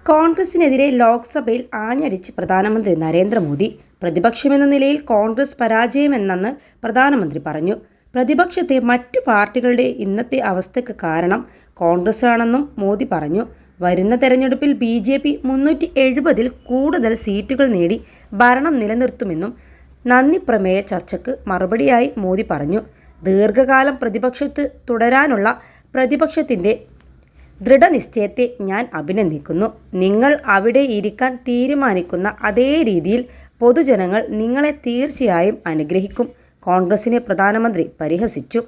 കോൺഗ്രസിനെതിരെ ലോക്സഭയിൽ ആഞ്ഞടിച്ച് പ്രധാനമന്ത്രി നരേന്ദ്രമോദി. പ്രതിപക്ഷമെന്ന നിലയിൽ കോൺഗ്രസ് പരാജയമെന്നെന്ന് പ്രധാനമന്ത്രി പറഞ്ഞു. പ്രതിപക്ഷത്തെ മറ്റു പാർട്ടികളുടെ ഇന്നത്തെ അവസ്ഥയ്ക്ക് കാരണം കോൺഗ്രസാണെന്നും മോദി പറഞ്ഞു. വരുന്ന തെരഞ്ഞെടുപ്പിൽ BJP 370-ൽ കൂടുതൽ സീറ്റുകൾ നേടി ഭരണം നിലനിർത്തുമെന്നും നന്ദി പ്രമേയ ചർച്ചയ്ക്ക് മറുപടിയായി മോദി പറഞ്ഞു. ദീർഘകാലം പ്രതിപക്ഷത്ത് തുടരാനുള്ള പ്രതിപക്ഷത്തിൻ്റെ ദൃഢനിശ്ചയത്തെ ഞാൻ അഭിനന്ദിക്കുന്നു. നിങ്ങൾ അവിടെ ഇരിക്കാൻ തീരുമാനിക്കുന്ന അതേ രീതിയിൽ പൊതുജനങ്ങൾ നിങ്ങളെ തീർച്ചയായും അനുഗ്രഹിക്കും. കോൺഗ്രസിനെ പ്രധാനമന്ത്രി പരിഹസിച്ചു.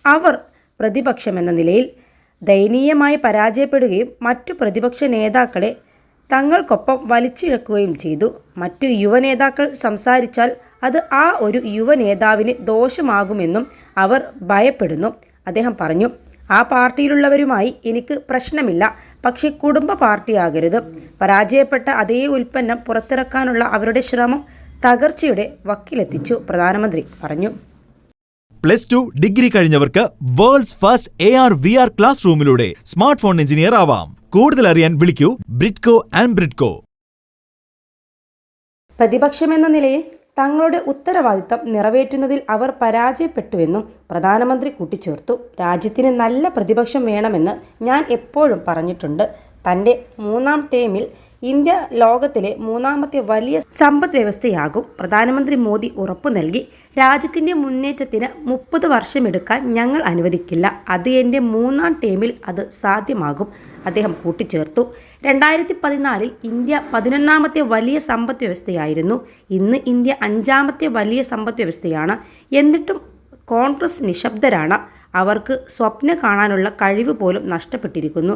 അവർ പ്രതിപക്ഷമെന്ന നിലയിൽ ദയനീയമായി പരാജയപ്പെടുകയും മറ്റു പ്രതിപക്ഷ നേതാക്കളെ തങ്ങൾക്കൊപ്പം വലിച്ചിഴക്കുകയും ചെയ്തു. മറ്റു യുവനേതാക്കൾ സംസാരിച്ചാൽ അത് ആ ഒരു യുവനേതാവിന് ദോഷമാകുമെന്നും അവർ ഭയപ്പെടുന്നു, അദ്ദേഹം പറഞ്ഞു. ആ പാർട്ടിയിലുള്ളവരുമായി എനിക്ക് പ്രശ്നമില്ല, പക്ഷേ കുടുംബ പാർട്ടിയാകരുത്. പരാജയപ്പെട്ട അതേ ഉൽപ്പന്നം പുറത്തിറക്കാനുള്ള അവരുടെ ശ്രമം തകർച്ചയുടെ വക്കിലെത്തിച്ചു, പ്രധാനമന്ത്രി പറഞ്ഞു. +2 ഡിഗ്രി കഴിഞ്ഞവർക്ക് വേൾഡ്സ് ഫസ്റ്റ് AR/VR ക്ലാസ് റൂമിലൂടെ സ്മാർട്ട് ഫോൺ എഞ്ചിനീയർ ആവാം. കൂടുതൽ അറിയാൻ വിളിക്കൂ ബ്രിഡ്കോ ആൻഡ് ബ്രിഡ്കോ. പ്രതിപക്ഷമെന്ന നിലയിൽ തങ്ങളുടെ ഉത്തരവാദിത്തം നിറവേറ്റുന്നതിൽ അവർ പരാജയപ്പെട്ടുവെന്നും പ്രധാനമന്ത്രി കൂട്ടിച്ചേർത്തു. രാജ്യത്തിന് നല്ല പ്രതിപക്ഷം വേണമെന്ന് ഞാൻ എപ്പോഴും പറഞ്ഞിട്ടുണ്ട്. തൻ്റെ 3ാം ടേമിൽ ഇന്ത്യ ലോകത്തിലെ 3ാമത്തെ വലിയ സമ്പദ് വ്യവസ്ഥയാകും. പ്രധാനമന്ത്രി മോദി ഉറപ്പു നൽകി. രാജ്യത്തിൻ്റെ മുന്നേറ്റത്തിന് 30 വർഷമെടുക്കാൻ ഞങ്ങൾ അനുവദിക്കില്ല. അത് എൻ്റെ 3ാം ടേമിൽ അത് സാധ്യമാകും, അദ്ദേഹം കൂട്ടിച്ചേർത്തു. 2014-ൽ ഇന്ത്യ 11ാമത്തെ വലിയ സമ്പദ് വ്യവസ്ഥയായിരുന്നു. ഇന്ന് ഇന്ത്യ 5ാമത്തെ വലിയ സമ്പദ് വ്യവസ്ഥയാണ്. എന്നിട്ടും കോൺഗ്രസ് നിശബ്ദരാണ്. അവർക്ക് സ്വപ്നം കാണാനുള്ള കഴിവ് പോലും നഷ്ടപ്പെട്ടിരിക്കുന്നു.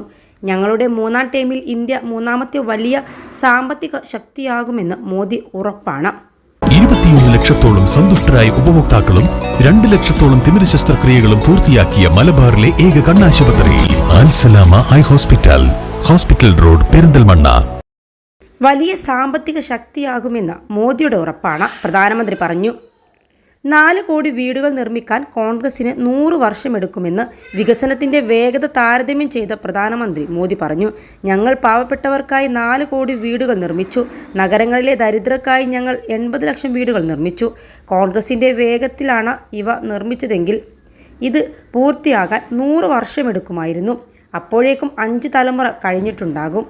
ഞങ്ങളുടെ 3ാം ടേമിൽ ഇന്ത്യ 3ാമത്തെ വലിയ സാമ്പത്തിക ശക്തിയാകുമെന്ന് മോദി ഉറപ്പാണ്. 21 ലക്ഷത്തോളം സന്തുഷ്ടരായ ഉപഭോക്താക്കളും 2 ലക്ഷത്തോളം തിമിര ശസ്ത്രക്രിയകളും പൂർത്തിയാക്കിയ മലബാറിലെ ഏക കണ്ണാശുപത്രി Al Salama eye hospital, hospital road, Perinthalmanna. വലിയ സാമ്പത്തിക ശക്തിയാകുമെന്ന് മോദിയുടെ ഉറപ്പാണ്, പ്രധാനമന്ത്രി പറഞ്ഞു. 4 കോടി വീടുകൾ നിർമ്മിക്കാൻ കോൺഗ്രസിന് 100 വർഷമെടുക്കുമെന്ന് വികസനത്തിൻ്റെ വേഗത താരതമ്യം ചെയ്ത പ്രധാനമന്ത്രി മോദി പറഞ്ഞു. ഞങ്ങൾ പാവപ്പെട്ടവർക്കായി 4 കോടി വീടുകൾ നിർമ്മിച്ചു. നഗരങ്ങളിലെ ദരിദ്രർക്കായി ഞങ്ങൾ 80 ലക്ഷം വീടുകൾ നിർമ്മിച്ചു. കോൺഗ്രസിൻ്റെ വേഗത്തിലാണ് ഇവ നിർമ്മിച്ചതെങ്കിൽ ഇത് പൂർത്തിയാകാൻ 100 വർഷമെടുക്കുമായിരുന്നു. അപ്പോഴേക്കും 5 തലമുറ കഴിഞ്ഞിട്ടുണ്ടാകും.